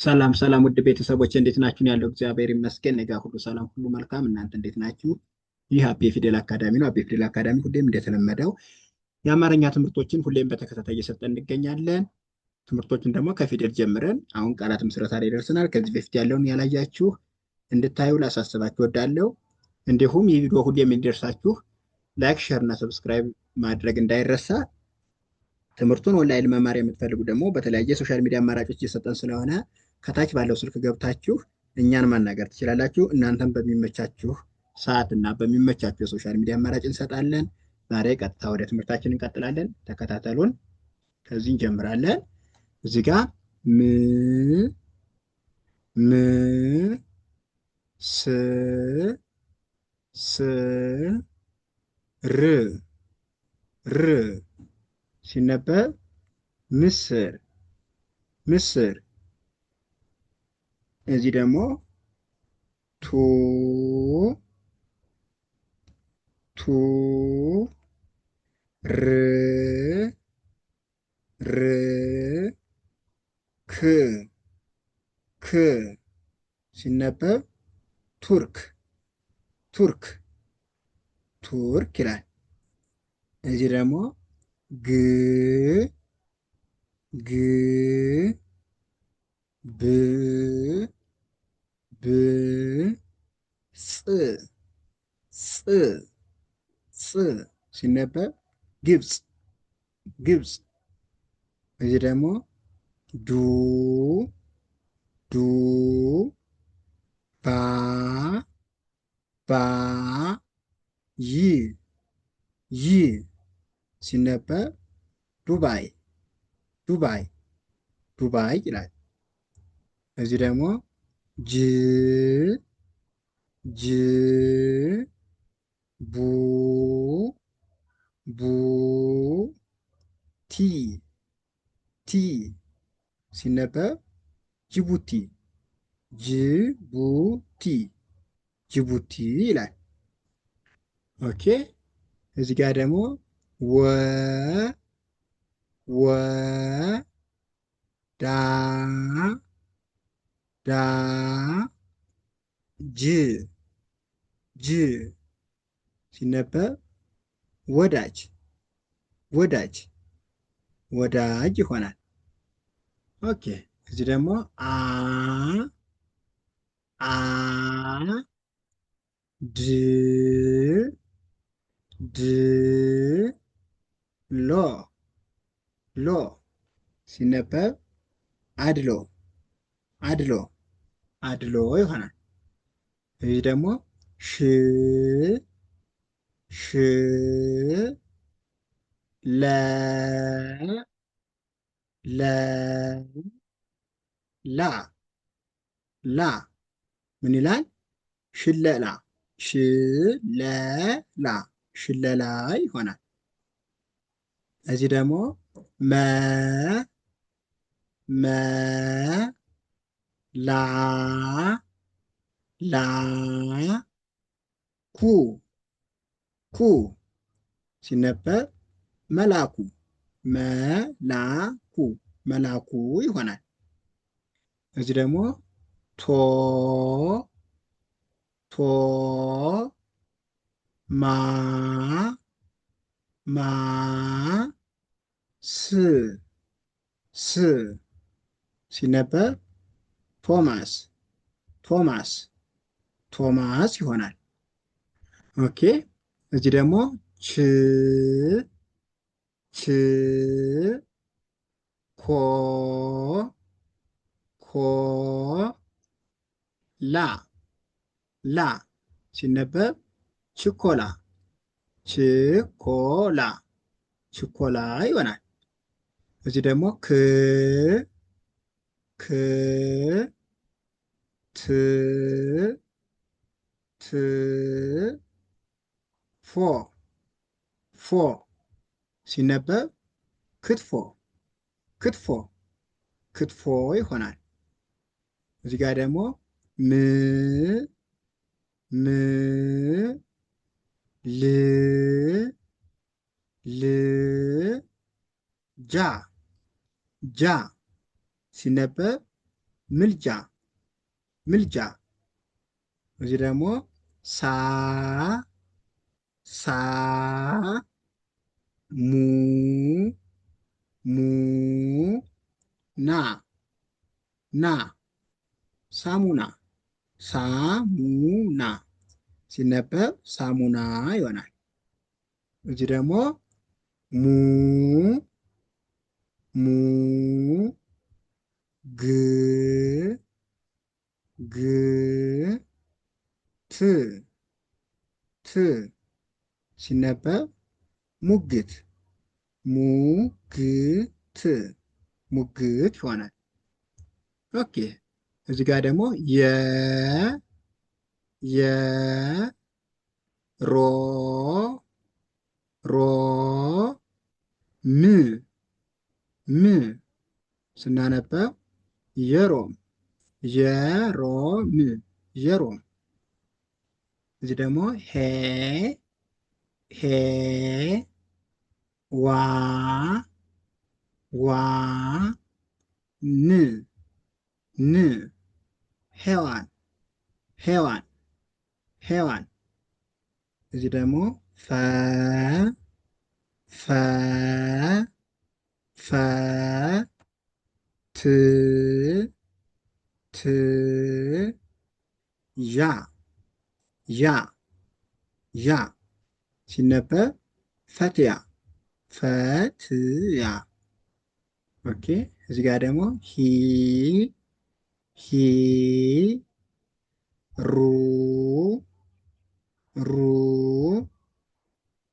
ሰላም ሰላም ውድ ቤተሰቦች እንዴት ናችሁ? ያለው እግዚአብሔር ይመስገን እኔ ጋር ሁሉ ሰላም ሁሉ መልካም። እናንተ እንዴት ናችሁ? ይህ አቤ ፊደል አካዳሚ ነው። አቤ ፊደል አካዳሚ ሁሌም እንደተለመደው የአማርኛ ትምህርቶችን ሁሌም በተከታታይ እየሰጠን እንገኛለን። ትምህርቶችን ደግሞ ከፊደል ጀምረን አሁን ቃላት ምስረታ ላይ ደርሰናል። ከዚህ በፊት ያለውን ያላያችሁ እንድታዩ ላሳስባችሁ እወዳለሁ። እንዲሁም ይህ ቪዲዮ ሁሌም እንዲደርሳችሁ ላይክ፣ ሼር እና ሰብስክራይብ ማድረግ እንዳይረሳ። ትምህርቱን ኦንላይን መማር የምትፈልጉ ደግሞ በተለያየ ሶሻል ሚዲያ አማራጮች እየሰጠን ስለሆነ ከታች ባለው ስልክ ገብታችሁ እኛን ማናገር ትችላላችሁ። እናንተም በሚመቻችሁ ሰዓት እና በሚመቻችሁ የሶሻል ሚዲያ አማራጭ እንሰጣለን። ዛሬ ቀጥታ ወደ ትምህርታችን እንቀጥላለን። ተከታተሉን። ከዚህ እንጀምራለን። እዚህ ጋር ም ስ ስ ር ር ሲነበብ ምስር ምስር። እዚህ ደግሞ ቱ ቱ ር ር ክ ክ ሲነበብ ቱርክ ቱርክ ቱርክ ይላል። እዚህ ደግሞ ግ ግ ብ ብ ጽ ጽ ጽ ሲነበብ ግብፅ ግብፅ። እዚህ ደግሞ ዱ ዱ ባ ባ ይ ይ ሲነበብ ዱባይ ዱባይ ዱባይ ይላል። እዚህ ደግሞ ጅ ጅ ቡ ቡ ቲ ቲ ሲነበብ ጅቡቲ ጅቡቲ ጅቡቲ ይላል። ኦኬ። እዚህ ጋር ደግሞ ወ ወ ዳ ዳ ጅ ጅ ሲነበብ ወዳጅ ወዳጅ ወዳጅ ይሆናል። ኦኬ። እዚህ ደግሞ አ አ ድ ድ ሎ ሎ ሲነበብ አድሎ አድሎ አድሎ ይሆናል። ይህ ደግሞ ሽ ሽ ለ ለ ላ ላ ምን ይላል? ሽለላ ሽለላ ሽለላ ይሆናል። እዚህ ደግሞ መ መ ላ ላ ኩ ኩ ሲነበብ መላኩ መላኩ መላኩ ይሆናል። እዚህ ደግሞ ቶ ቶ ማ ማ ስ ስ ሲነበብ ቶማስ ቶማስ ቶማስ ይሆናል። ኦኬ። እዚህ ደግሞ ች ች ኮ ኮ ላ ላ ሲነበብ ችኮላ ችኮላ ችኮላ ይሆናል። እዚህ ደግሞ ክ ክ ት ት ፎ ፎ ሲነበብ ክትፎ ክትፎ ክትፎ ይሆናል። እዚህ ጋር ደግሞ ም ም ል ል ጃ ጃ ሲነበብ ምልጃ ምልጃ። እዚህ ደግሞ ሳ ሳ ሙ ሙ ና ና ሳሙና ሳሙና ሲነበብ ሳሙና ይሆናል። እዚህ ደግሞ ሙ ሙ ግ ግ ት ት ሲነበብ ሙግት ሙግት ሙግት ይሆናል። ኦኬ እዚህ ጋር ደግሞ የ ሮ ሮ ም ም ስናነበው የሮም የሮም የሮም። እዚህ ደግሞ ሄ ሄ ዋ ዋ ን ን ሔዋን ሔዋን ሔዋን። እዚህ ደግሞ ፈ ፈ ፈ ት ት ያ ያ ያ ሲነበብ ፈትያ ፈትያ። ኦኬ እዚህ ጋር ደግሞ ሂ ሂ ሩ ሩ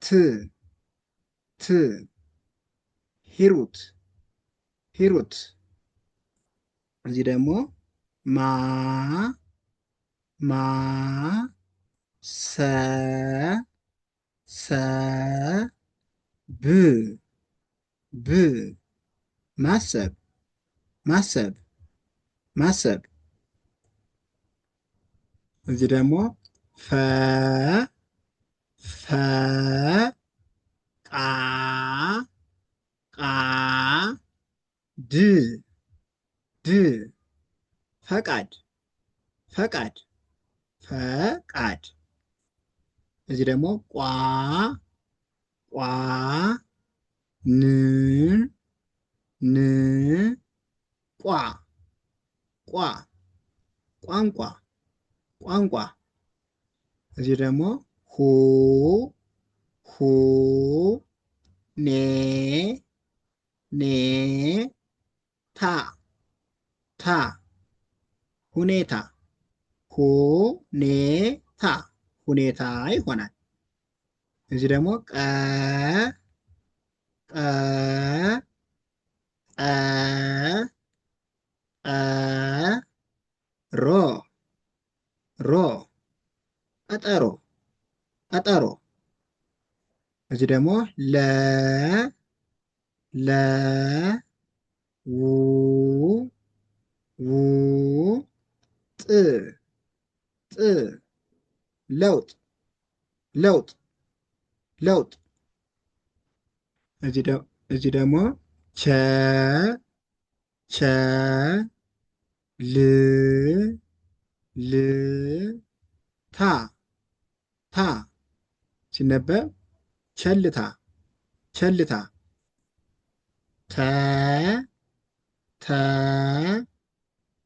ት ት ሂሩት ሂሩት። እዚህ ደግሞ ማ ማ ሰ ሰ ብ ብ ማሰብ ማሰብ ማሰብ። እዚህ ደግሞ ፈ ፈ ቃ ቃ ድ ድ ፈቃድ ፈቃድ ፈቃድ። እዚህ ደግሞ ቋ ቋ ን ን ቋ ቋ ቋንቋ ቋንቋ። እዚህ ደግሞ ሁ ሁ ኔ ኔ ታ ታ ሁኔታ ሁኔታ ሁኔታ ይሆናል። እዚህ ደግሞ ቀ ቀ ጸ ጸ ሮ ሮ ቀጠሮ ቀጠሮ። እዚህ ደግሞ ለ ለ ው ው ጥ ጥ ለውጥ ለውጥ ለውጥ። እዚህ ደግሞ ቸ ቸ ል ል ታ ታ ሲነበብ ቸልታ ቸልታ። ተ ተ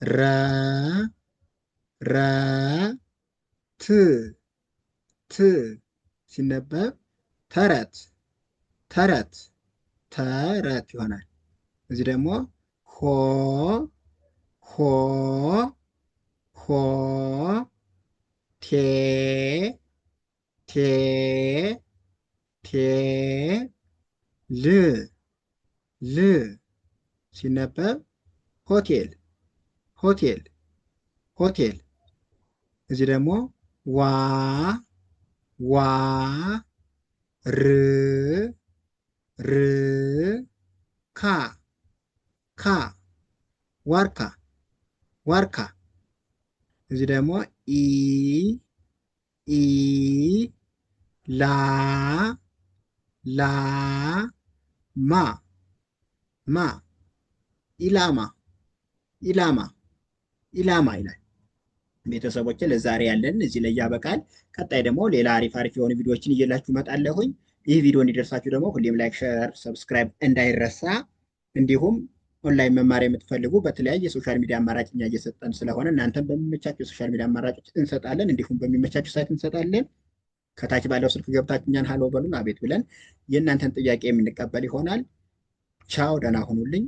ረ ረ ት ት ሲነበብ ተረት ተረት ተረት ይሆናል። እዚህ ደግሞ ሆ ሆ ሆ ቴ ቴ ቴ ል ል ሲነበብ ሆቴል ሆቴል ሆቴል። እዚህ ደግሞ ዋ ዋ ር ር ካ ካ ዋርካ ዋርካ። እዚህ ደግሞ ኢ ኢ ላ ላ ማ ማ ኢላማ ኢላማ። ኢላማ ይላል። ቤተሰቦች ለዛሬ ያለን እዚህ ላይ ያበቃል። ቀጣይ ደግሞ ሌላ አሪፍ አሪፍ የሆኑ ቪዲዮዎችን እየላችሁ እመጣለሁኝ። ይህ ቪዲዮ እንዲደርሳችሁ ደግሞ ሁሌም ላይክ፣ ሸር፣ ሰብስክራይብ እንዳይረሳ። እንዲሁም ኦንላይን መማር የምትፈልጉ በተለያየ የሶሻል ሚዲያ አማራጭ እኛ እየሰጠን ስለሆነ እናንተን በሚመቻቸው የሶሻል ሚዲያ አማራጮች እንሰጣለን፣ እንዲሁም በሚመቻቸው ሳይት እንሰጣለን። ከታች ባለው ስልክ ገብታችሁ እኛን ሀሎ በሉን፣ አቤት ብለን የእናንተን ጥያቄ የምንቀበል ይሆናል። ቻው፣ ደህና ሁኑልኝ።